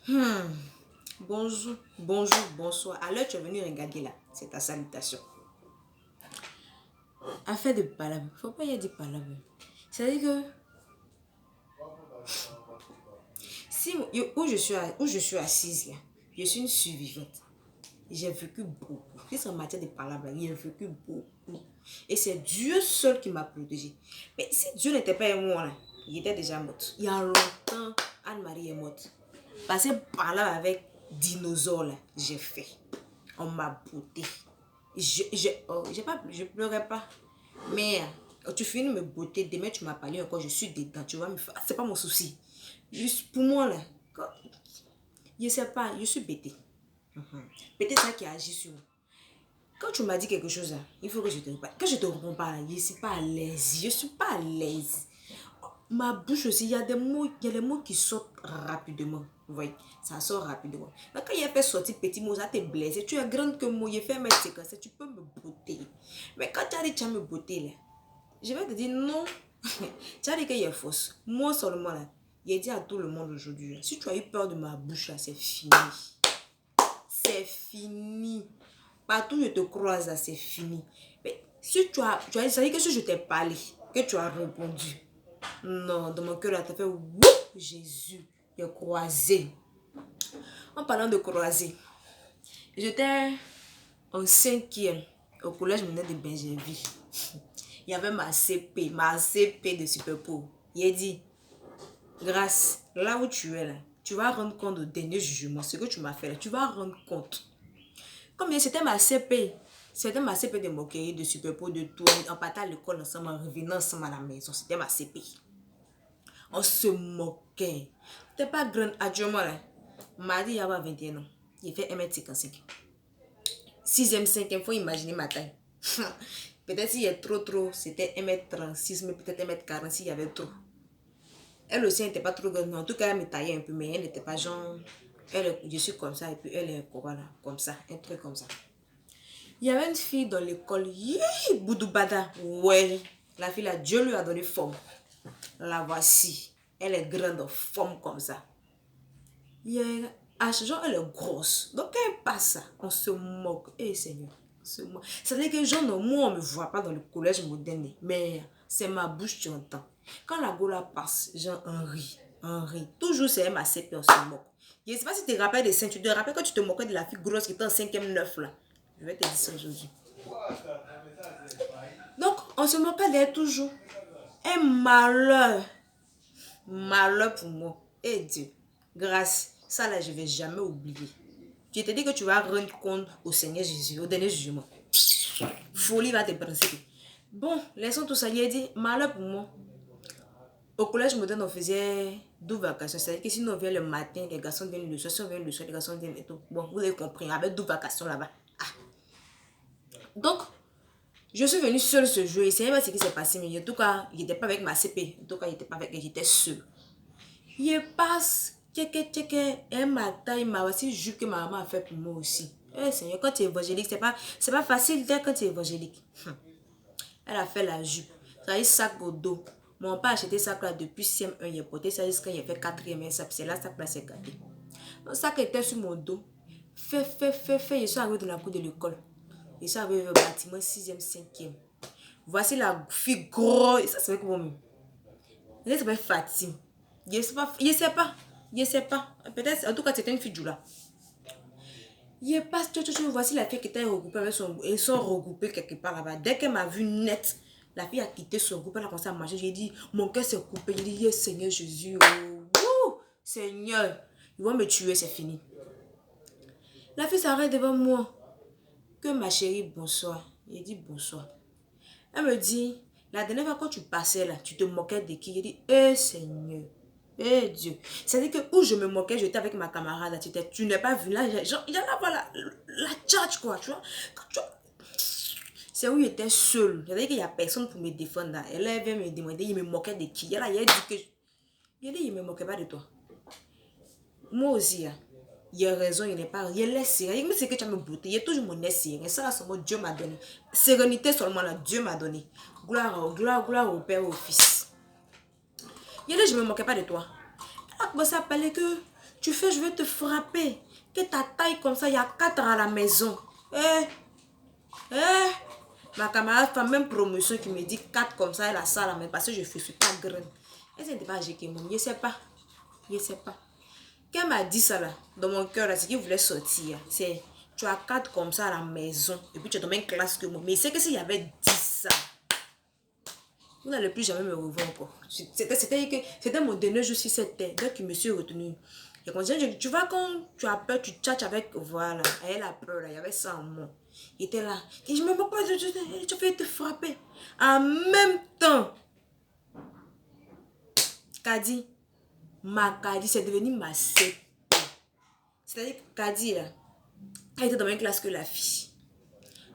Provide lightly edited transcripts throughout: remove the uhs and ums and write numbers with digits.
Hmm. Bonjour, bonjour, bonsoir. À l'heure tu es venu regarder là, c'est ta salutation. Affaire de palabre, faut pas y avoir de palabre. C'est-à-dire que si où je suis assise là, je suis une survivante. J'ai vécu beaucoup. Puis en matière de palabre, j'ai vécu beaucoup. Et c'est Dieu seul qui m'a protégée. Mais si Dieu n'était pas moi là, il était déjà morte. Il y a longtemps, Anne-Marie est morte. Parce que palabre avec dinosaure là, j'ai fait. On m'a botté. Je pleurais pas. Mais tu finis de me botter, demain tu m'as parlé encore, je suis dedans, tu vois, c'est pas mon souci. Juste pour moi là, je sais pas, je suis bêtée. Peut-être ça qui agit sur moi. Quand tu m'as dit quelque chose là, il faut que je te réponde. Quand je te réponds pas là, je suis pas à l'aise. Je suis pas à l'aise. Ma bouche aussi, il y a des mots qui sortent rapidement. Vous voyez, ça sort rapidement. Mais quand il a fait sortir petit mot, ça te blesse. Tu es grande que moi, il fait mettre séquence, tu peux me botter. Mais quand tu as dit tu vas me botter là, je vais te dire non. Tu as dit qu'il est fausse. Moi seulement là, il a dit à tout le monde aujourd'hui, si tu as eu peur de ma bouche là, c'est fini. C'est fini. Partout où je te croise là, c'est fini. Mais si tu as dit que si je t'ai parlé, que tu as répondu. Non, dans mon cœur, là, t'as fait wouh, Jésus, il a croisé. En parlant de croiser, j'étais en cinquième au collège Minette de Benjerville. Il y avait ma CP de Superpo. Il a dit, Grâce, là où tu es là, tu vas rendre compte au dernier jugement, ce que tu m'as fait là, tu vas rendre compte. Comme c'était ma CP, c'était ma CP de moquerie, de Superpo, de tout. On partait à l'école ensemble, en revenant ensemble à la maison. C'était ma CP. On se moquait. T'es pas grande actuellement là. Mardi, il y avait 21 ans. Il fait 1m55. 6e, 5e, faut imaginer ma taille. Peut-être s'il y a trop, c'était 1m36, mais peut-être 1m40 s'il y avait trop. Elle aussi n'était pas trop grande. En tout cas, elle me taillait un peu, mais elle n'était pas genre. Je suis comme ça, et puis elle est voilà, comme ça, un truc comme ça. Il y avait une fille dans l'école, Boudoubada. Ouais, la fille là, Dieu lui a donné forme. La voici. Elle est grande en forme comme ça. Genre, elle est grosse. Donc, quand elle passe, on se moque. Eh, Seigneur, on se moque. C'est-à-dire que, genre, non, moi, on ne me voit pas dans le collège moderne. Mais c'est ma bouche, tu entends. Quand la gola passe, genre, on rit. Toujours, c'est ma CP, on se moque. Je ne sais pas si tu te rappelles de ça. Tu te rappelles quand tu te moquais de la fille grosse qui était en 5e 9 là. Je vais te dire ça aujourd'hui. Donc, on se moquait d'elle toujours. Un malheur. Malheur pour moi. Et Dieu. Grâce. Ça là, je ne vais jamais oublier. Je te dis que tu vas rendre compte au Seigneur Jésus, au dernier jugement. Folie va te brasser. Bon, laissons tout ça. Il a dit, malheur pour moi. Au collège moderne, on faisait 12 vacations. C'est-à-dire que si on vient le matin, les garçons viennent le soir. Si on vient le soir, les garçons viennent et tout. Bon, vous avez compris, avec 12 vacations là-bas. Ah. Donc, je suis venue seule ce jour. Je ne sais pas ce qui s'est passé, mais en tout cas, il n'était pas avec ma CP. En tout cas, il n'était pas avec elle, j'étais seule. Il passe, elle m'a taillé, ma voici jupe que ma maman a fait pour moi aussi. Eh Seigneur, quand tu es évangélique, c'est pas facile d'être quand tu es évangélique. Elle a fait la jupe. Ça a eu sac au dos. Mon père a acheté ça là depuis CM1, il a porté ça jusqu'à il a fait 4e, c'est là ça là s'est gâté. Le sac était sur mon dos. Fait. Je suis arrivée dans la cour de l'école. Je suis arrivée au bâtiment 6e, 5e. Voici la fille grosse. Ça c'est comment même. Elle s'appelle Fatim. Je sais pas. Peut-être, en tout cas, c'était une fille du là. Il passe, voici la fille qui était regroupée avec son groupe. Ils sont regroupés quelque part là-bas. Dès qu'elle m'a vu net, la fille a quitté son groupe. Elle a commencé à marcher. J'ai dit, mon cœur s'est coupé. J'ai dit, yes, Seigneur Jésus. Oh, Seigneur, ils vont me tuer, c'est fini. La fille s'arrête devant moi. Que ma chérie, bonsoir. J'ai dit, bonsoir. Elle me dit, la dernière fois quand tu passais là, tu te moquais de qui? J'ai dit, eh Seigneur. Eh Dieu. C'est-à-dire que où je me moquais, j'étais avec ma camarade, tu n'es pas vu là, genre, il y en a voilà, la tchatch quoi, tu vois. C'est où j'étais seule. C'est-à-dire qu'il n'y a personne pour me défendre là. Elle vient me demander, il me moquait de qui? Elle a dit que, il a dit, il me moquait pas de toi. Moi aussi, hein, il a raison, il n'est pas, il est sérieux. Mais c'est que tu as me beauté, il y a toujours mon nez sérieux. Ça là, seulement Dieu m'a donné. Sérénité seulement là, Dieu m'a donné. Gloire au Père et au Fils. Il a dit, je ne me moquais pas de toi. Elle a commencé à parler que Tu fais, je vais te frapper. Que ta taille comme ça, il y a 4 à la maison. Ma camarade fait même promotion qui me dit 4 comme ça, elle a ça à la main parce que je ne suis pas grande. Elle n'était pas âgée que moi, je ne sais pas. Je ne sais pas. Quand elle m'a dit ça là, dans mon cœur, là, c'est qu'il voulait sortir. C'est, tu as 4 comme ça à la maison et puis tu es dans la même classe que moi. Mais c'est que s'il y avait 10 ça, vous n'allez plus jamais me revoir encore. C'était mon dernier jour sur cette terre. Donc, je me suis retenue. Et quand tu vois, quand tu as peur, tu tchatches avec, voilà, elle a peur, là, il y avait ça en moi. Il était là. Et je me dis, pas, tu vas te frapper. En même temps, Kadi, Kadi, c'est devenu ma secte. C'est-à-dire que Kadi, là, elle était dans la même classe que la fille.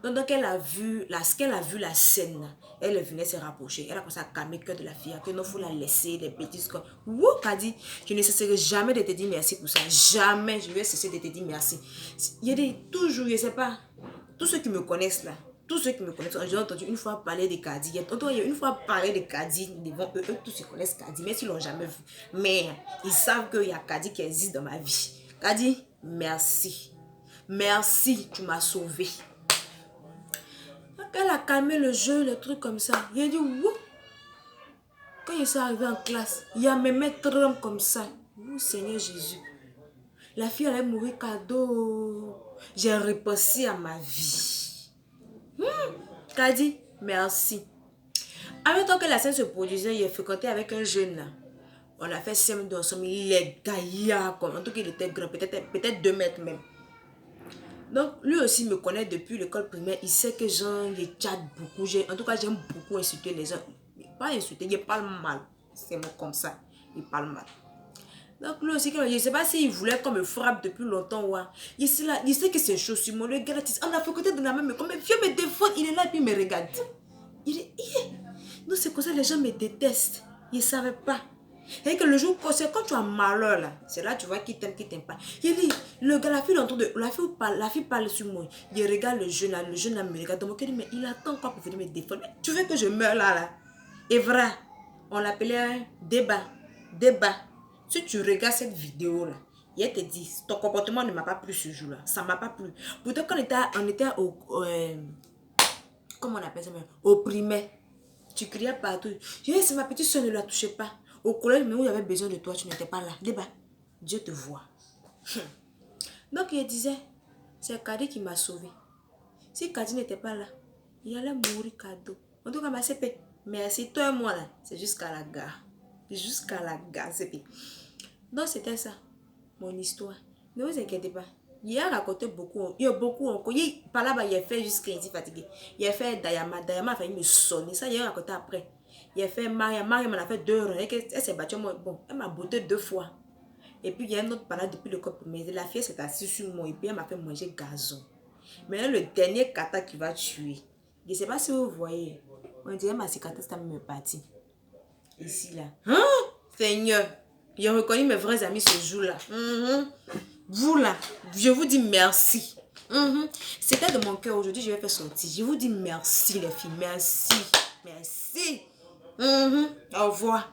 Donc elle a vu la scène, elle venait se rapprocher. Elle a commencé à calmer le cœur de la fille. Que non, il faut la laisser, des bêtises comme. Wouh, Kadi, je ne cesserai jamais de te dire merci pour ça. Jamais je vais cesser de te dire merci. Il y a toujours, je ne sais pas, tous ceux qui me connaissent là, tous ceux qui me connaissent, j'ai entendu une fois parler de Kadi. Il y a une fois parlé de Kadi devant eux, tous ils connaissent Kadi, mais ils ne l'ont jamais vu. Mais ils savent qu'il y a Kadi qui existe dans ma vie. Kadi, merci. Merci, tu m'as sauvé. Elle a calmé le jeu, les trucs comme ça. Il a dit, wouh. Quand il s'est arrivé en classe, il y a mes maîtres comme ça. Oh Seigneur Jésus. La fille allait mourir cadeau. J'ai repensé à ma vie. Kadi, merci. En même temps que la scène se produisait, il a fréquenté avec un jeune là. On a fait CM2 ensemble. Il est gaillard. En tout cas, il était grand, peut-être 2 mètres même. Donc, lui aussi me connaît depuis l'école primaire. Il sait que genre, je chatte beaucoup. En tout cas, j'aime beaucoup insulter les gens. Pas insulter, je parle mal. C'est comme ça. Il parle mal. Donc, lui aussi, je ne sais pas s'il voulait qu'on me frappe depuis longtemps. Ouais. Il sait que c'est chaud sur moi. Le gars, on a fait côté de la même. Comme vieux me défend, il est là et puis il me regarde. Il est. Non, c'est comme ça, les gens me détestent. Ils ne savaient pas. Et que le jour, c'est quand tu as malheur là, c'est là tu vois qui t'aime pas. Il dit, le gars, la fille parle sur moi. Il regarde le jeune là me regarde. Donc il dit, mais il attend quoi pour venir me défendre? Mais tu veux que je meure là? Et vrai, on l'appelait un débat. Si tu regardes cette vidéo là, il te dit, ton comportement ne m'a pas plu ce jour là. Ça m'a pas plu. Pourtant quand on était au comment on appelle ça même? Au primaire. Tu criais partout. Je dis, c'est ma petite soeur, ne la touchez pas. Au collège, mais où il y avait besoin de toi, tu n'étais pas là. Débat. Dieu te voit. Donc, il disait, c'est Kadi qui m'a sauvé. Si Kadi n'était pas là, il allait mourir cadeau. En tout cas, ma CP, merci. Toi et moi, là, c'est jusqu'à la gare. Jusqu'à la gare, CP. Donc, c'était ça, mon histoire. Ne vous inquiétez pas. Il a raconté beaucoup. Il y a beaucoup encore. Par là-bas, il a fait jusqu'à ici fatigué. Il a fait Dayama. Dayama a failli me sonner. Ça, il a raconté après. Il a fait Maria. Maria m'en a fait 2 heures. Elle s'est battue. Bon, elle m'a botté 2 fois. Et puis, il y a un autre par là depuis le corps. Mais la fille s'est assise sur moi. Et puis, elle m'a fait manger gazon. Maintenant, le dernier kata qui va tuer. Je ne sais pas si vous voyez. On dirait ma cicatrice, ça me partie. Ici, là. Hein? Seigneur. J'ai reconnu mes vrais amis ce jour-là. Vous là, je vous dis merci. C'était de mon cœur. Aujourd'hui, je vais faire sortir. Je vous dis merci les filles. Merci. Merci. Au revoir.